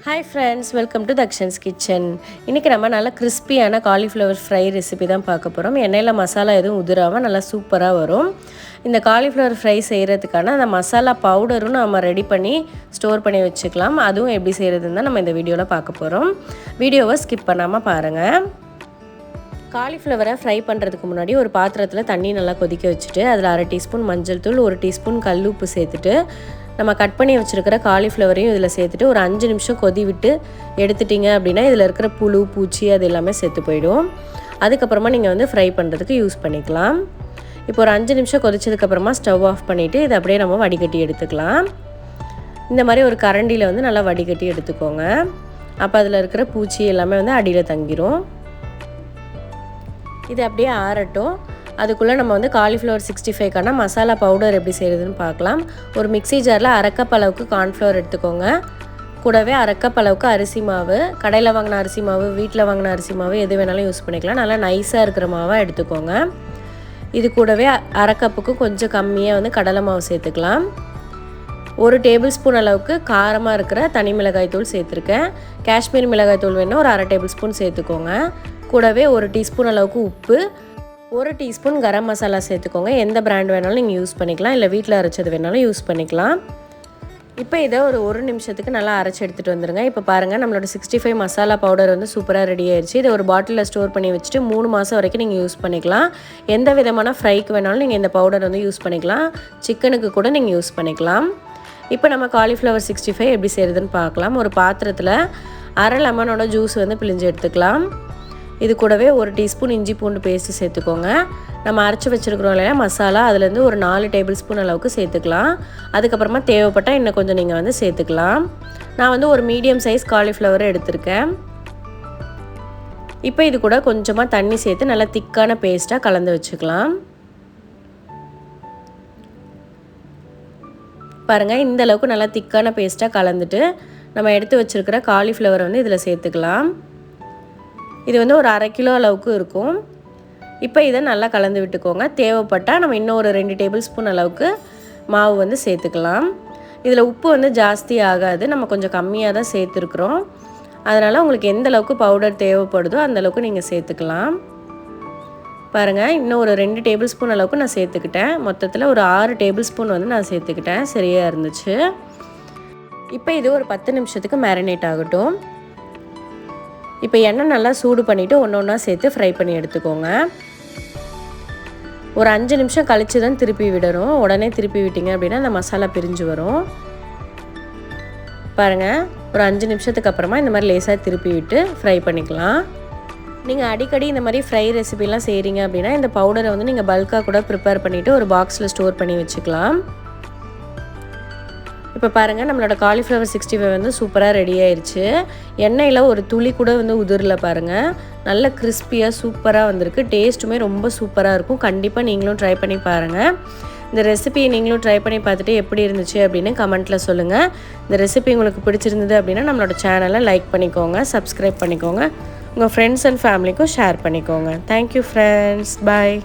Hi friends, welcome to Dakshan's Kitchen. இன்னைக்கு நம்ம நல்ல கிறிஸ்பியான காலிஃப்ளவர் ஃப்ரை ரெசிபி தான் பார்க்க போகிறோம். எண்ணெயில் மசாலா எதுவும் உதிராமல் நல்லா சூப்பராக வரும். இந்த காலிஃப்ளவர் ஃப்ரை செய்கிறதுக்கான அந்த மசாலா பவுடரும் நம்ம ரெடி பண்ணி ஸ்டோர் பண்ணி வச்சுக்கலாம். அதுவும் எப்படி செய்கிறதுன்னு தான் நம்ம இந்த வீடியோவில் பார்க்க போகிறோம். வீடியோவை ஸ்கிப் பண்ணாமல் பாருங்கள். காலிஃப்ளவரை ஃப்ரை பண்ணுறதுக்கு முன்னாடி ஒரு பாத்திரத்தில் தண்ணி நல்லா கொதிக்க வச்சுட்டு அதில் 1/2 டீஸ்பூன் மஞ்சள் தூள், 1 டீஸ்பூன் கல் உப்பு சேர்த்துட்டு நம்ம கட் பண்ணி வச்சுருக்கிற காலிஃப்ளவரையும் இதில் சேர்த்துட்டு ஒரு 5 நிமிஷம் கொதி விட்டு எடுத்துட்டிங்க அப்படின்னா இதில் இருக்கிற புழு பூச்சி அது எல்லாமே சேர்த்து போயிடும். அதுக்கப்புறமா நீங்கள் வந்து ஃப்ரை பண்ணுறதுக்கு யூஸ் பண்ணிக்கலாம். இப்போ ஒரு 5 நிமிஷம் கொதிச்சதுக்கப்புறமா ஸ்டவ் ஆஃப் பண்ணிவிட்டு இதை அப்படியே நம்ம வடிகட்டி எடுத்துக்கலாம். இந்த மாதிரி ஒரு கரண்டியில் வந்து நல்லா வடிகட்டி எடுத்துக்கோங்க. அப்போ அதில் இருக்கிற பூச்சி எல்லாமே வந்து அடியில் தங்கிடும். இது அப்படியே ஆறட்டும். அதுக்குள்ளே நம்ம வந்து காலிஃப்ளவர் 65க்கான மசாலா பவுடர் எப்படி செய்கிறதுன்னு பார்க்கலாம். ஒரு மிக்ஸி ஜாரில் 1/2 கப் அளவுக்கு கார்ன்ஃப்ளவர் எடுத்துக்கோங்க. கூடவே 1/2 கப் அளவுக்கு அரிசி மாவு, கடையில் வாங்கின அரிசி மாவு, வீட்டில் வாங்கின அரிசி மாவு எது வேணாலும் யூஸ் பண்ணிக்கலாம். நல்லா நைஸாக இருக்கிற மாவாக எடுத்துக்கோங்க. இது கூடவே 1/2 கப்புக்கு கொஞ்சம் கம்மியாக வந்து கடலை மாவு சேர்த்துக்கலாம். 1 டேபிள் ஸ்பூன் அளவுக்கு காரமாக இருக்கிற தனி மிளகாய் தூள் சேர்த்துருக்கேன். காஷ்மீர் மிளகாய் தூள் வேணும், ஒரு 1/2 டேபிள் ஸ்பூன் சேர்த்துக்கோங்க. கூடவே 1 டீஸ்பூன் அளவுக்கு உப்பு, 1 டீஸ்பூன் கரம் மசாலா சேர்த்துக்கோங்க. எந்த பிராண்ட் வேணாலும் நீங்கள் யூஸ் பண்ணிக்கலாம், இல்லை வீட்டில் அரைச்சது வேணாலும் யூஸ் பண்ணிக்கலாம். இப்போ இதை ஒரு நிமிஷத்துக்கு நல்லா அரைச்சி எடுத்துகிட்டு வந்துடுங்க. இப்போ பாருங்கள், நம்மளோட 65 மசாலா பவுடர் வந்து சூப்பராக ரெடி ஆயிடுச்சு. இதை ஒரு பாட்டிலில் ஸ்டோர் பண்ணி வச்சுட்டு 3 மாதம் வரைக்கும் நீங்கள் யூஸ் பண்ணிக்கலாம். எந்த விதமான ஃப்ரைக்கு வேணாலும் நீங்கள் இந்த பவுடர் வந்து யூஸ் பண்ணிக்கலாம். சிக்கனுக்கு கூட நீங்கள் யூஸ் பண்ணிக்கலாம். இப்போ நம்ம காலிஃப்ளவர் 65 எப்படி செய்கிறதுன்னு பார்க்கலாம். ஒரு பாத்திரத்தில் 1/2 லெமனோட ஜூஸ் வந்து பிழிஞ்சு எடுத்துக்கலாம். இது கூடவே 1 டீஸ்பூன் இஞ்சி பூண்டு பேஸ்ட்டு சேர்த்துக்கோங்க. நம்ம அரைச்சி வச்சுருக்கிறோம் இல்லையா மசாலா, அதுலேருந்து ஒரு 4 டேபிள் ஸ்பூன் அளவுக்கு சேர்த்துக்கலாம். அதுக்கப்புறமா தேவைப்பட்டால் இன்னும் கொஞ்சம் நீங்கள் வந்து சேர்த்துக்கலாம். நான் வந்து ஒரு மீடியம் சைஸ் காலிஃப்ளவரை எடுத்திருக்கேன். இப்போ இது கூட கொஞ்சமாக தண்ணி சேர்த்து நல்லா திக்கான பேஸ்ட்டாக கலந்து வச்சுக்கலாம். பாருங்கள், இந்த அளவுக்கு நல்லா திக்கான பேஸ்ட்டாக கலந்துட்டு நம்ம எடுத்து வச்சுருக்கிற காலிஃப்ளவரை வந்து இதில் சேர்த்துக்கலாம். இது வந்து ஒரு 1/2 கிலோ அளவுக்கு இருக்கும். இப்போ இதை நல்லா கலந்து விட்டுக்கோங்க. தேவைப்பட்டால் நம்ம இன்னும் ஒரு 2 டேபிள் ஸ்பூன் அளவுக்கு மாவு வந்து சேர்த்துக்கலாம். இதில் உப்பு வந்து ஜாஸ்தி ஆகாது, நம்ம கொஞ்சம் கம்மியாக தான் சேர்த்துருக்குறோம். அதனால் உங்களுக்கு எந்த அளவுக்கு பவுடர் தேவைப்படுதோ அந்தளவுக்கு நீங்கள் சேர்த்துக்கலாம். பாருங்கள், இன்னும் ஒரு 2 டேபிள் ஸ்பூன் அளவுக்கு நான் சேர்த்துக்கிட்டேன். மொத்தத்தில் ஒரு 6 டேபிள் ஸ்பூன் வந்து நான் சேர்த்துக்கிட்டேன். சரியாக இருந்துச்சு. இப்போ இது ஒரு 10 நிமிஷத்துக்கு மேரினேட் ஆகட்டும். இப்போ எண்ணெய் நல்லா சூடு பண்ணிவிட்டு ஒன்றா சேர்த்து ஃப்ரை பண்ணி எடுத்துக்கோங்க. ஒரு 5 நிமிஷம் கழித்து தான் திருப்பி விடணும். உடனே திருப்பி விட்டிங்க அப்படின்னா அந்த மசாலா பிரிஞ்சு வரும். பாருங்கள், ஒரு 5 நிமிஷத்துக்கு அப்புறமா இந்த மாதிரி லேசாக திருப்பி விட்டு ஃப்ரை பண்ணிக்கலாம். நீங்கள் அடிக்கடி இந்த மாதிரி ஃப்ரை ரெசிபிலாம் செய்கிறீங்க அப்படின்னா இந்த பவுடரை வந்து நீங்கள் பல்காக கூட ப்ரிப்பேர் பண்ணிவிட்டு ஒரு பாக்ஸில் ஸ்டோர் பண்ணி வச்சுக்கலாம். இப்போ பாருங்கள், நம்மளோட காலிஃப்ளவர் 65 வந்து சூப்பராக ரெடி ஆயிடுச்சு. எண்ணெயில் ஒரு துளி கூட வந்து உதிரில் பாருங்கள். நல்ல கிறிஸ்பியாக சூப்பராக வந்திருக்கு. டேஸ்ட்டுமே ரொம்ப சூப்பராக இருக்கும். கண்டிப்பாக நீங்களும் ட்ரை பண்ணி பாருங்கள். இந்த ரெசிபியை நீங்களும் ட்ரை பண்ணி பார்த்துட்டு எப்படி இருந்துச்சு அப்படின்னு கமெண்ட்டில் சொல்லுங்கள். இந்த ரெசிபி உங்களுக்கு பிடிச்சிருந்தது அப்படின்னா நம்மளோட சேனலை லைக் பண்ணிக்கோங்க, சப்ஸ்கிரைப் பண்ணிக்கோங்க, உங்கள் ஃப்ரெண்ட்ஸ் அண்ட் ஃபேமிலிக்கும் ஷேர் பண்ணிக்கோங்க. தேங்க்யூ ஃப்ரெண்ட்ஸ், பாய்.